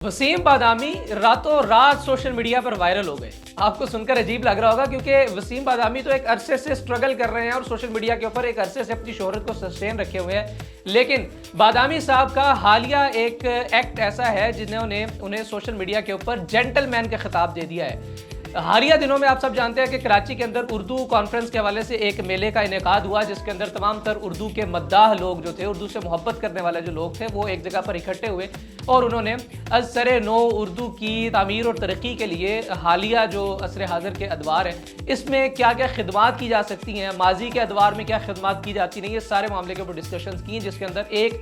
वसीम बादामी रातों रात social media पर वायरल हो गए। आपको सुनकर अजीब लग रहा होगा क्योंकि वसीम बादामी तो एक अरसे से स्ट्रगल कर रहे हैं और सोशल मीडिया के ऊपर एक अरसे से अपनी शोहरत को सस्टेन रखे हुए हैं। लेकिन बादामी साहब का हालिया एक एक्ट ऐसा है जिन्होंने उन्हें सोशल मीडिया के ऊपर जेंटलमैन का खिताब दे दिया है। हालिया दिनों में आप सब जानते हैं कि कराची के अंदर उर्दू कॉन्फ्रेंस के हवाले से एक मेले का इनेकाद हुआ जिसके अंदर तमाम तर उर्दू के मद्दाह लोग जो थे, उर्दू से मोहब्बत करने वाले जो लोग थे, वो एक जगह पर इकट्ठे हुए और उन्होंने असरे नो उर्दू की तामीर और तरक्की के लिए हालिया जो असर हाज़िर के अदवार हैं इसमें क्या क्या खिदमात की जा सकती हैं, माजी के अदवार में क्या खिदमात की जाती नहीं, ये सारे मामले के ऊपर डिस्कशन की, जिसके अंदर एक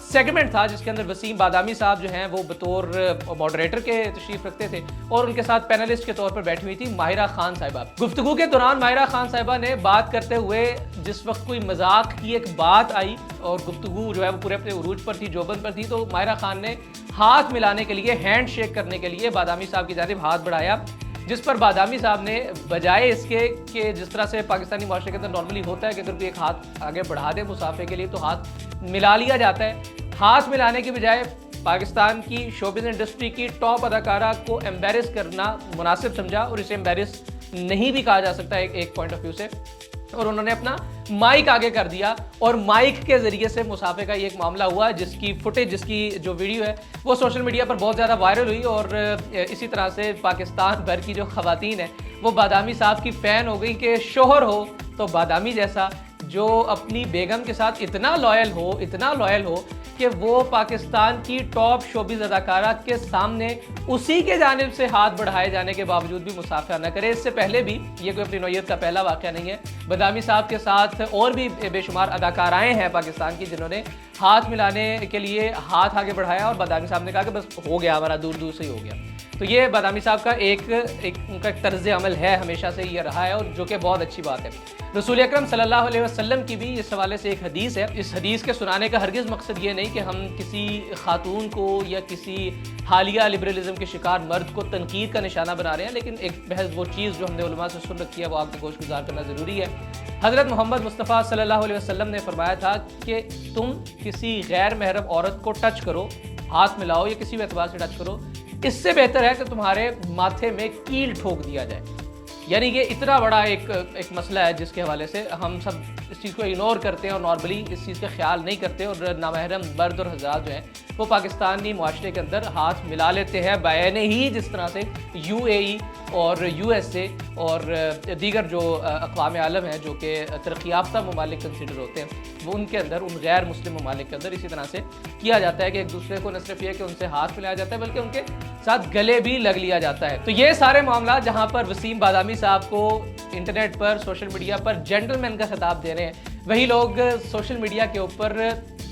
सेगमेंट था जिसके अंदर वसीम बादामी साहब जो हैं वो बतौर मॉडरेटर के तशरीफ रखते थे और उनके साथ पैनलिस्ट के तौर पर बैठी हुई थी माहिरा खान साहिबा। गुफ्तगू के दौरान माहिरा खान साहिबा ने बात करते हुए जिस वक्त कोई मजाक की एक बात आई और गुफ्तगू जो है वो पूरे अपने उरूज पर थी, जोबन पर थी, तो माहिरा खान ने हाथ मिलाने के लिए, हैंड शेक करने के लिए बादामी साहब की जानिब हाथ बढ़ाया, जिस पर बादामी साहब ने बजाय इसके कि जिस तरह से पाकिस्तानी माशरे के अंदर नॉर्मली होता है कि अगर कोई एक हाथ आगे बढ़ा दे मुसाफे के लिए तो हाथ मिला लिया जाता है, हाथ मिलाने के बजाय पाकिस्तान की शोबिज़ इंडस्ट्री की टॉप अदाकारा को एम्बेरस करना मुनासिब समझा और इसे एम्बेरस नहीं भी कहा जा सकता एक पॉइंट ऑफ व्यू से, और उन्होंने अपना माइक आगे कर दिया और माइक के ज़रिए से मुसाफे का ये एक मामला हुआ जिसकी फुटेज, जिसकी जो वीडियो है वो सोशल मीडिया पर बहुत ज़्यादा वायरल हुई और इसी तरह से पाकिस्तान भर की जो ख़वातीन है वो बादामी साहब की फ़ैन हो गई कि शोहर हो तो बादामी जैसा जो अपनी बेगम के साथ इतना लॉयल हो कि वो पाकिस्तान की टॉप शोबिज़ अदाकारा के सामने उसी के जानिब से हाथ बढ़ाए जाने के बावजूद भी मुसाफा न करे। इससे पहले भी ये कोई अपनी नौयत का पहला वाक़या नहीं है। बादामी साहब के साथ और भी बेशुमार अदाकाराएँ हैं पाकिस्तान की जिन्होंने हाथ मिलाने के लिए हाथ आगे बढ़ाया और बादामी साहब ने कहा कि बस हो गया, हमारा दूर दूर से ही हो गया। तो ये बादामी साहब का उनका एक तर्ज अमल है, हमेशा से ये रहा है और जो कि बहुत अच्छी बात है। रसूल अकरम सल्लल्लाहु अलैहि वसल्लम की भी इस हवाले से एक हदीस है। इस हदीस के सुनाने का हरगिज़ मकसद ये नहीं कि हम किसी खातून को या किसी हालिया लिबरलिज्म के शिकार मर्द को तनकीद का निशाना बना रहे हैं, लेकिन एक बहस वो चीज़ जो हमने उलमा से सुन रखी है वो आपको गोश गुजार करना ज़रूरी है। हज़रत मोहम्मद मुस्तफ़ा सल्लल्लाहु अलैहि वसल्लम ने फरमाया था कि तुम किसी गैर महरम औरत को टच करो, हाथ मिलाओ या किसी भी एतबार से टच करो, इससे बेहतर है कि तुम्हारे माथे में कील ठोक दिया जाए। यानी कि इतना बड़ा एक मसला है जिसके हवाले से हम सब इस चीज़ को इग्नोर करते हैं और नॉर्मली इस चीज़ का ख्याल नहीं करते और नामहरम मर्द और हज़रात जो हैं वो पाकिस्तानी माशरे के अंदर हाथ मिला लेते हैं बैन ही, जिस तरह से UAE और USA और दीगर जो अक़वाम आलम हैं जो कि तरक्की याफ्ता ममालिक कंसिडर होते हैं वो उनके अंदर, उन गैर मुस्लिम ममालिक के अंदर इसी तरह से किया जाता है कि एक दूसरे को न सिर्फ ये कि उनसे हाथ मिलाया जाता है बल्कि उनके साथ गले भी लग लिया जाता है। तो ये सारे मामला जहाँ पर वसीम बादामी साहब को इंटरनेट पर, सोशल मीडिया पर जेंटलमैन का खिताब दे रहे हैं, वही लोग सोशल मीडिया के ऊपर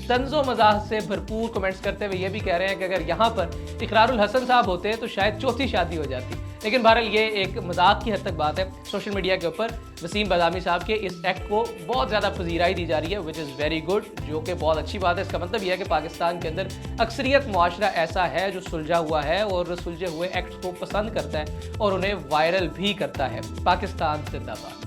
तंज़ो मज़ाह से भरपूर कमेंट्स करते हुए ये भी कह रहे हैं कि अगर यहाँ पर इकरारुल हसन साहब होते तो शायद चौथी शादी हो जाती। लेकिन बहरहाल ये एक मजाक की हद तक बात है। सोशल मीडिया के ऊपर वसीम बादामी साहब के इस एक्ट को बहुत ज़्यादा पजीराई दी जा रही है, विच इज़ वेरी गुड, जो कि बहुत अच्छी बात है। इसका मतलब यह है कि पाकिस्तान के अंदर अक्सरियत मुआशरा ऐसा है जो सुलझा हुआ है और सुलझे हुए एक्ट को पसंद करता है और उन्हें वायरल भी करता है। पाकिस्तान जिंदाबाद।